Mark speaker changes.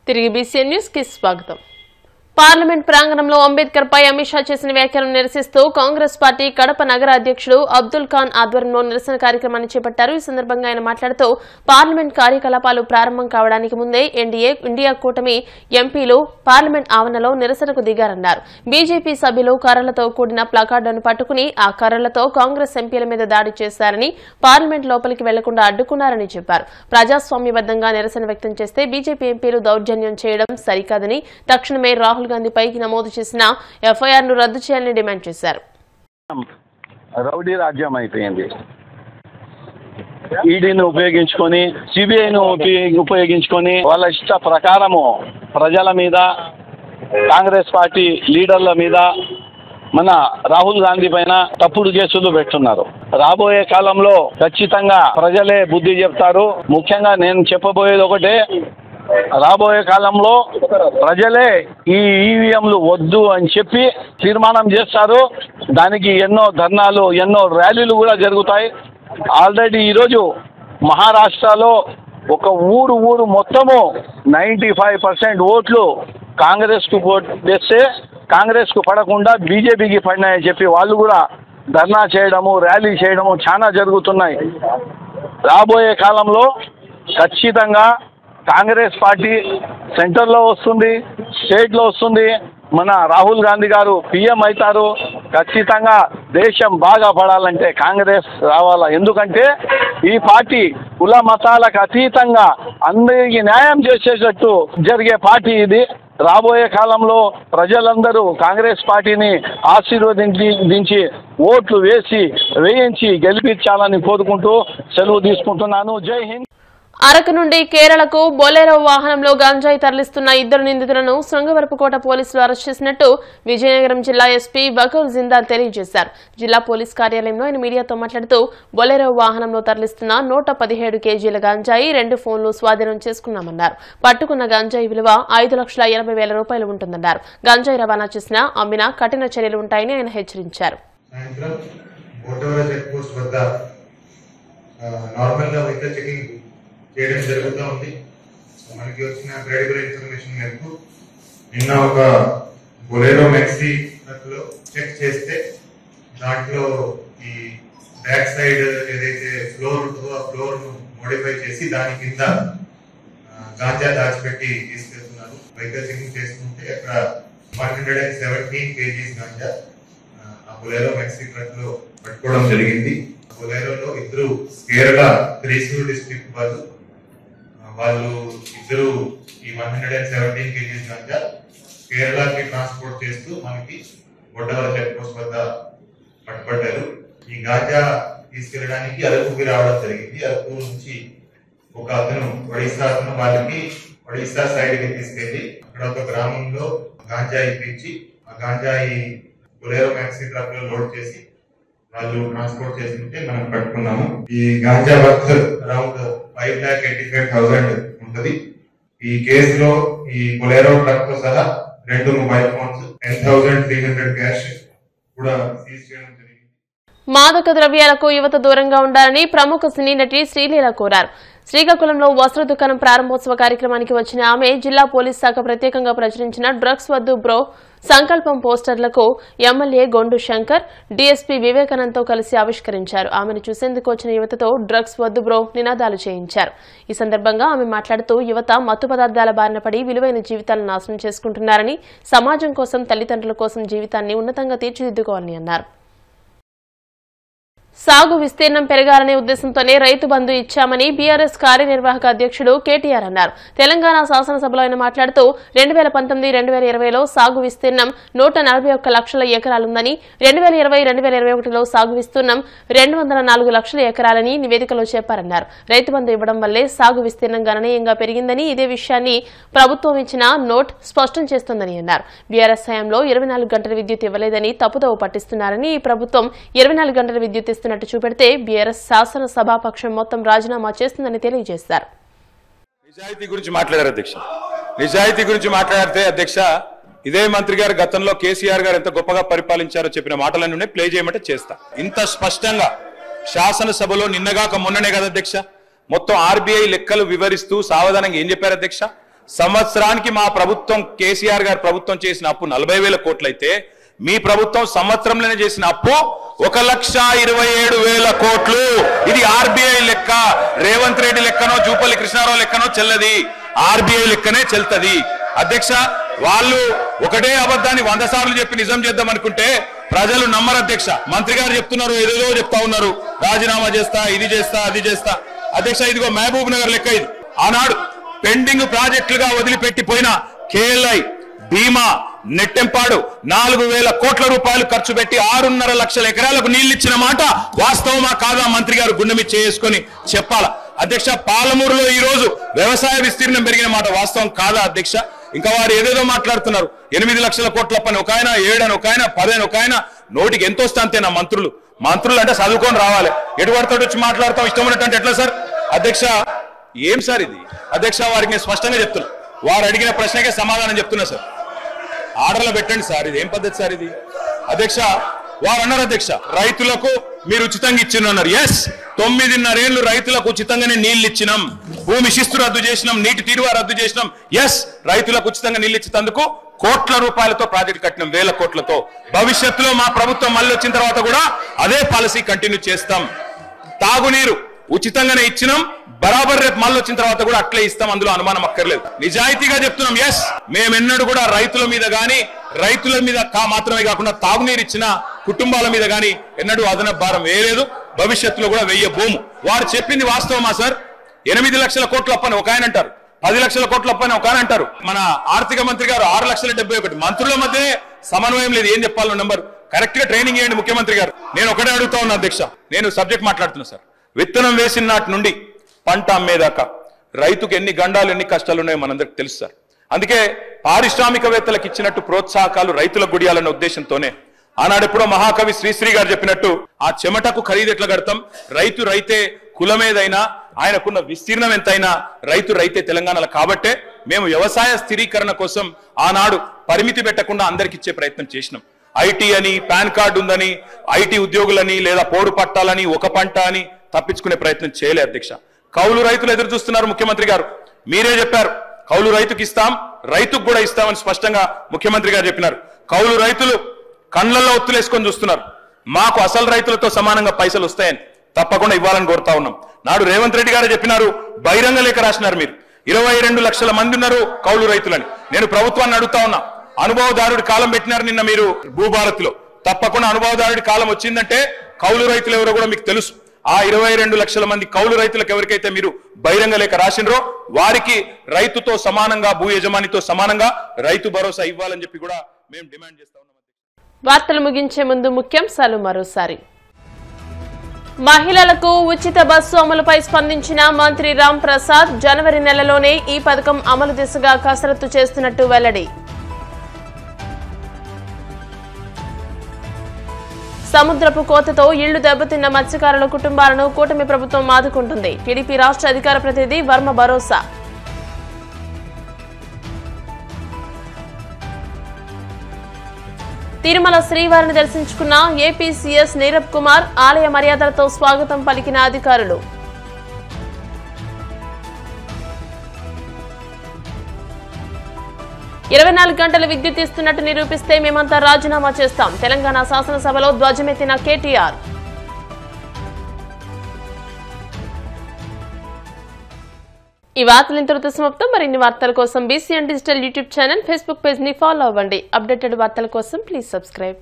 Speaker 1: తిరిగి BCN news కి స్వాగతం. పార్లమెంట్ ప్రాంగణంలో అంబేద్కర్ పై అమిత్ షా చేసిన వ్యాఖ్యలను నిరసిస్తూ కాంగ్రెస్ పార్టీ కడప నగర అధ్యక్షుడు అబ్దుల్ ఖాన్ ఆధ్వర్యంలో నిరసన కార్యక్రమాన్ని చేపట్టారు. ఈ సందర్భంగా ఆయన మాట్లాడుతూ పార్లమెంట్ కార్యకలాపాలు ప్రారంభం కావడానికి ముందే ఇండియా కూటమి ఎంపీలు పార్లమెంట్ ఆవరణలో నిరసనకు దిగారన్నారు. బీజేపీ సభ్యులు కర్రలతో కూడిన ప్లకార్డును పట్టుకుని ఆ కర్రలతో కాంగ్రెస్ ఎంపీల మీద దాడి చేశారని, పార్లమెంట్ లోపలికి వెళ్లకుండా అడ్డుకున్నారని చెప్పారు. ప్రజాస్వామ్యబద్దంగా నిరసన వ్యక్తం చేస్తే బీజేపీ ఎంపీలు దౌర్జన్యం చేయడం సరికాదని, తక్షణమే రాహుల్ గాంధీపై నమోదు చేసిన ఎఫ్ఐఆర్ ను రద్దు చేయాలని డిమాండ్ చేశారు.
Speaker 2: రౌడీ రాజ్యం అయిపోయింది. ఈడీని ఉపయోగించుకొని, సిబిఐను ఉపయోగించుకొని వాళ్ళ ఇష్ట ప్రకారము ప్రజల మీద, కాంగ్రెస్ పార్టీ లీడర్ల మీద, మన రాహుల్ గాంధీ పైన తప్పుడు కేసులు పెడుతున్నారు. రాబోయే కాలంలో ఖచ్చితంగా ప్రజలే బుద్ధి చెప్తారు. ముఖ్యంగా నేను చెప్పబోయేది ఒకటే, రాబోయే కాలంలో ప్రజలే ఈ ఈవీఎంలు వద్దు అని చెప్పి తీర్మానం చేస్తారు. దానికి ఎన్నో ధర్నాలు, ఎన్నో ర్యాలీలు కూడా జరుగుతాయి. ఆల్రెడీ ఈరోజు మహారాష్ట్రలో ఒక ఊరు మొత్తము 95% ఓట్లు కాంగ్రెస్కు వేస్తే కాంగ్రెస్కు పడకుండా బీజేపీకి పడినాయని చెప్పి వాళ్ళు కూడా ధర్నా చేయడము, ర్యాలీ చేయడము చాలా జరుగుతున్నాయి. రాబోయే కాలంలో ఖచ్చితంగా కాంగ్రెస్ పార్టీ సెంటర్లో వస్తుంది, స్టేట్లో వస్తుంది. మన రాహుల్ గాంధీ గారు పీఎం అవుతారు. ఖచ్చితంగా దేశం బాగా పడాలంటే కాంగ్రెస్ రావాలా. ఎందుకంటే ఈ పార్టీ కుల మతాలకు అతీతంగా అందరికీ న్యాయం చేసేటట్టు జరిగే పార్టీ ఇది. రాబోయే కాలంలో ప్రజలందరూ కాంగ్రెస్ పార్టీని ఆశీర్వదించి ఓట్లు వేయించి గెలిపించాలని కోరుకుంటూ సెలవు తీసుకుంటున్నాను. జై హింద్.
Speaker 1: అరకు నుండి కేరళకు బొలెరో వాహనంలో గంజాయి తరలిస్తున్న 2 నిందితులను శృంగవరపుకోట పోలీసులు అరెస్ట్ చేసినట్టు విజయనగరం జిల్లా ఎస్పీ బకౌల్ జిందాల్ తెలియజేశారు. జిల్లా పోలీస్ కార్యాలయంలో ఆయన మీడియాతో మాట్లాడుతూ బొలెరో వాహనంలో తరలిస్తున్న 117 కేజీల గంజాయి, 2 ఫోన్లు స్వాధీనం చేసుకున్నామన్నారు. పట్టుకున్న గంజాయి విలువ 5,80,000 రూపాయలు ఉంటుందన్నారు. గంజాయి రవాణా చేసినా, అమ్మినా కఠిన చర్యలు ఉంటాయని ఆయన హెచ్చరించారు.
Speaker 3: చేయడం జరుగుతూ ఉంది. మనకి వచ్చిన క్రెడిబుల్ ఇన్ఫర్మేషన్ మేరకు నిన్న ఒక బొలెరో మ్యాక్సీ ట్రక్లో చెక్ చేస్తే దాంట్లో ఈ బ్యాక్ సైడ్ ఏదైతే ఫ్లోర్ ఉంటుందో ఆ ఫ్లోర్ ను మోడిఫై చేసి దాని కింద గాంజా దాచిపెట్టి తీసుకెళ్తున్నారు. వెహికల్ చెకింగ్ చేసుకుంటే అక్కడ 117 కేజీస్ గాంజా ఆ బొలెరో మ్యాక్సీ ట్రక్ లో పట్టుకోవడం జరిగింది. బొలెరోలో 2 కేరళ త్రిశూర్ డిస్ట్రిక్ట్ వాళ్ళు ఇద్దరు ఈ 117 కేజీస్ గాంజా కేరళకి ట్రాన్స్పోర్ట్ చేస్తూ మనకి గొడ్డవర చెక్ పోస్ట్ వద్ద పట్టుబడ్డారు. ఈ గాంజా తీసుకెళ్ళడానికి అరకుకి రావడం జరిగింది. అరకు నుంచి ఒక అతను ఒడిశా వాళ్ళకి ఒడిశా సైడ్ కి తీసుకెళ్లి అక్కడ ఒక గ్రామంలో గాంజా ఇప్పించి ఆ గాంజాయి బొలెరో మ్యాక్సీ ట్రక్ లో లోడ్ చేసి వాళ్ళు ట్రాన్స్పోర్ట్ చేస్తుంటే మనం పట్టుకున్నాము. ఈ గాంజా వర్త్ అరౌండ్ 5,85,000 ఉంటది. ఈ కేసులో ఈ బొలెరో ట్రక్ తో సహా 2 మొబైల్ ఫోన్స్, 10,300 క్యాష్ కూడా సీజ్ చేయడం జరిగింది.
Speaker 1: మాదక ద్రవ్యాలకు యువత దూరంగా ఉండాలని ప్రముఖ సినీ నటి శ్రీలీల కోరారు. శ్రీకాకుళంలో వస్త్ర దుకాణం ప్రారంభోత్సవ కార్యక్రమానికి వచ్చిన ఆమె జిల్లా పోలీస్ శాఖ ప్రత్యేకంగా ప్రచురించిన డ్రగ్స్ వద్దు బ్రో సంకల్పం పోస్టర్లకు ఎమ్మెల్యే గొండు శంకర్, డీఎస్పీ వివేకానంద్తో కలిసి ఆవిష్కరించారు. ఆమెను చూసేందుకు వచ్చిన యువతతో డ్రగ్స్ వద్దు బ్రో నినాదాలు చేయించారు. ఈ సందర్భంగా ఆమె మాట్లాడుతూ యువత మత్తు పదార్థాల బారిన పడి విలువైన జీవితాలను నాశనం చేసుకుంటున్నారని, సమాజం కోసం, తల్లిదండ్రుల కోసం జీవితాన్ని ఉన్నతంగా తీర్చిదిద్దుకోవాలని అన్నారు. సాగు విస్తీర్ణం పెరగాలనే ఉద్దేశంతోనే రైతు బంధు ఇచ్చామని బీఆర్ఎస్ కార్యనిర్వాహక అధ్యక్షుడు కేటీఆర్ అన్నారు. తెలంగాణ శాసనసభలో ఆయన మాట్లాడుతూ 2019-2020లో సాగు విస్తీర్ణం 141 లక్షల ఎకరాలుందని, 2020-2021లో సాగు విస్తీర్ణం 204 లక్షల ఎకరాలని నివేదికలో చెప్పారన్నారు. రైతు బంధు ఇవ్వడం వల్లే సాగు విస్తీర్ణం గణనీయంగా పెరిగిందని, ఇదే విషయాన్ని ప్రభుత్వం ఇచ్చిన నోట్ స్పష్టం చేస్తోందని అన్నారు. బీఆర్ఎస్ హయాంలో 24 గంటల విద్యుత్ ఇవ్వలేదని తప్పుదోవ పట్టిస్తున్నారని, ఈ ప్రభుత్వం 24 గంటల విద్యుత్ ఇస్తున్నట్టు చూపెడితే బీఆర్ఎస్ శాసన సభాపక్షం మొత్తం రాజీనామా చేస్తుందని తెలియజేశారు.
Speaker 4: నిజాయితీ గురించి మాట్లాడారు అధ్యక్ష. నిజాయితీ గురించి మాట్లాడితే అధ్యక్ష, ఇదే మంత్రి గారు గతంలో కేసీఆర్ గారు ఎంత గొప్పగా పరిపాలించారో చెప్పిన మాటలన్నీ ప్లే చేయమంటే చేస్తా. ఇంత స్పష్టంగా శాసనసభలో నిన్నగాక మొన్ననే కదా అధ్యక్ష మొత్తం ఆర్బీఐ లెక్కలు వివరిస్తూ సావధానంగా ఏం చెప్పారు అధ్యక్ష? సంవత్సరానికి మా ప్రభుత్వం కేసీఆర్ గారి ప్రభుత్వం చేసిన అప్పు 40,000 కోట్లయితే మీ ప్రభుత్వం సంవత్సరంలోనే చేసిన అప్పు 1,27,000 కోట్లు. ఇది ఆర్బీఐ లెక్క, రేవంత్ రెడ్డి లెక్కనో జూపల్లి కృష్ణారావు లెక్కనో చెల్లది, ఆర్బీఐ లెక్కనే చెల్తది. అధ్యక్ష, వాళ్ళు ఒకటే అబద్ధాన్ని 100 సార్లు చెప్పి నిజం చేద్దాం అనుకుంటే ప్రజలు నమ్మరు అధ్యక్ష. మంత్రి గారు చెప్తున్నారు, ఏదేదో చెప్తా ఉన్నారు, రాజీనామా చేస్తా, ఇది చేస్తా, అది చేస్తా. అధ్యక్ష, ఇదిగో మహబూబ్ నగర్ లెక్క ఇది. ఆనాడు పెండింగ్ ప్రాజెక్టులుగా వదిలిపెట్టిపోయిన కేఎల్ఐ, భీమా, నెట్టెంపాడు 4,000 కోట్ల రూపాయలు ఖర్చు పెట్టి 6.5 లక్షల ఎకరాలకు నీళ్లు ఇచ్చిన మాట వాస్తవమా కాదా మంత్రి గారు గుండె మీద చేసుకొని చెప్పాలా. అధ్యక్ష, పాలమూరులో ఈ రోజు వ్యవసాయ విస్తీర్ణం పెరిగిన మాట వాస్తవం కాదా అధ్యక్ష? ఇంకా వారు ఏదేదో మాట్లాడుతున్నారు. 8 లక్షల కోట్ల పని ఒక ఆయన, 7 అని ఒక ఆయన, 10 అని ఒక ఆయన. నోటికి ఎంత వస్తే అంతేనా మంత్రులు? మంత్రులు అంటే చదువుకొని రావాలి, ఎటువడతాడు వచ్చి మాట్లాడతాం ఇష్టం ఉన్నట్టు ఎట్లా సార్? అధ్యక్ష, ఏం సార్ ఇది? అధ్యక్ష, వారికి నేను స్పష్టంగా చెప్తున్నా, వారు అడిగిన ప్రశ్నకే సమాధానం చెప్తున్నా సార్. ఆర్డర్లో పెట్టండి సార్, ఇది ఏం పద్ధతి సార్ ఇది? అధ్యక్ష, వారు అన్నారు అధ్యక్ష, రైతులకు మీరు ఉచితంగా ఇచ్చిన్నారు. ఎస్, 9.5 ఏళ్లు రైతులకు ఉచితంగానే నీళ్లు ఇచ్చినాం, భూమి శిస్తు రద్దు చేసినాం, నీటి తీరువా రద్దు చేసినాం. ఎస్, రైతులకు ఉచితంగా నీళ్లు ఇచ్చేందుకు కోట్ల రూపాయలతో ప్రాజెక్టు కట్టినాం, 1000 కోట్లతో. భవిష్యత్తులో మా ప్రభుత్వం మళ్ళీ వచ్చిన తర్వాత కూడా అదే పాలసీ కంటిన్యూ చేస్తాం. తాగునీరు ఉచితంగానే ఇచ్చినాం, బరాబర్ రేపు మళ్ళీ వచ్చిన తర్వాత కూడా అట్లే ఇస్తాం, అందులో అనుమానం అక్కర్లేదు. నిజాయితీగా చెప్తున్నాం. ఎస్, మేమెన్నడూ కూడా రైతుల మీద గాని, రైతుల మీద మాత్రమే కాకుండా తాగునీరు ఇచ్చిన కుటుంబాల మీద గాని ఎన్నడూ అదనపు భారం వేయలేదు, భవిష్యత్తులో కూడా వెయ్యబోము. వారు చెప్పింది వాస్తవమా సార్? 8 లక్షల కోట్ల అప్పని ఒక ఆయన అంటారు, 10 లక్షల కోట్ల అప్పని ఒక ఆయన అంటారు. మన ఆర్థిక మంత్రి గారు 6,71,000. మంత్రుల మధ్య సమన్వయం లేదు. ఏం చెప్పాలో నెంబర్ కరెక్ట్ గా ట్రైనింగ్ చేయండి ముఖ్యమంత్రి గారు. నేను ఒకటే అడుగుతా ఉన్నా అధ్యక్ష, నేను సబ్జెక్ట్ మాట్లాడుతున్నా సార్. విత్తనం వేసిన నాటి నుండి పంట అమ్మేదాకా రైతుకు ఎన్ని గండాలు, ఎన్ని కష్టాలు ఉన్నాయో మనందరికి తెలుసు సార్. అందుకే పారిశ్రామికవేత్తలకు ఇచ్చినట్టు ప్రోత్సాహకాలు రైతులకు గుడియాలన్న ఉద్దేశంతోనే ఆనాడెప్పుడో మహాకవి శ్రీశ్రీ గారు చెప్పినట్టు ఆ చెమటకు ఖరీదు ఎట్లా కడతాం, రైతు రైతే కులమేదైనా, ఆయనకున్న విస్తీర్ణం ఎంతైనా రైతు రైతే తెలంగాణలో. కాబట్టే మేము వ్యవసాయ స్థిరీకరణ కోసం ఆనాడు పరిమితి పెట్టకుండా అందరికి ఇచ్చే ప్రయత్నం చేసినాం. ఐటీ అని, పాన్ కార్డు ఉందని, ఐటీ ఉద్యోగులని లేదా పోడు పట్టాలని, ఒక పంట అని తప్పించుకునే ప్రయత్నం చేయలే అధ్యక్ష. కౌలు రైతులు ఎదురు చూస్తున్నారు. ముఖ్యమంత్రి గారు మీరే చెప్పారు, కౌలు రైతుకి ఇస్తాం, రైతుకు కూడా ఇస్తామని స్పష్టంగా ముఖ్యమంత్రి గారు చెప్పినారు. కౌలు రైతులు కళ్ళల్లో ఒత్తులేసుకొని చూస్తున్నారు. మాకు అసలు రైతులతో సమానంగా పైసలు వస్తాయని తప్పకుండా ఇవ్వాలని కోరుతా ఉన్నాం. నాడు రేవంత్ రెడ్డి గారే చెప్పినారు, బహిరంగ లేఖ రాసినారు. మీరు 22 లక్షల మంది ఉన్నారు కౌలు రైతులని. నేను ప్రభుత్వాన్ని అడుగుతా ఉన్నా, అనుభవదారుడి కాలం పెట్టినారు నిన్న మీరు భూభారత్లో. తప్పకుండా అనుభవదారుడి కాలం వచ్చిందంటే కౌలు రైతులు ఎవరో కూడా మీకు తెలుసు. ఆ 22 లక్షల మంది కౌలు రైతులకు ఎవరికైతే మీరు బహిరంగ లేఖ రాసినరో వారికి రైతుతో సమానంగా, భూ యజమానితో సమానంగా రైతు భరోసా ఇవ్వాలని చెప్పి కూడా మేము డిమాండ్ చేస్తా ఉన్నాం.
Speaker 1: వార్తలు ముగించే ముందు ముఖ్యాంశాలు మరోసారి. మహిళలకు ఉచిత బస్సు అమలుపై స్పందించిన మంత్రి రామ్ ప్రసాద్, జనవరి నెలలోనే ఈ పథకం అమలు దిశగా కసరత్తు చేస్తున్నట్టు వెల్లడి. సముద్రపు కోతతో ఇళ్లు దెబ్బతిన్న మత్స్యకారుల కుటుంబాలను కూటమి ప్రభుత్వం ఆదుకుంటుంది. టీడీపీ రాష్ట్ర అధికార ప్రతినిధి వర్మ భరోసా. తిరుమల శ్రీవారిని దర్శించుకున్న ఏపీ సీఎస్ నీరబ్ కుమార్, ఆలయ మర్యాదలతో స్వాగతం పలికిన అధికారులు. ఇరవై 24 గంటల విద్యుత్ ఇస్తున్నట్టు నిరూపిస్తే మేమంతా రాజీనామా చేస్తాం. తెలంగాణ శాసనసభలో ధ్వజమెత్తిన కేటీఆర్. ఈ వార్తలు ఇంతటితో సమాప్తం. మరిన్ని వార్తల కోసం BCN digital YouTube channel, Facebook page ని ఫాలో అవ్వండి. అప్డేటెడ్ వార్తల కోసం ప్లీజ్ సబ్స్క్రైబ్.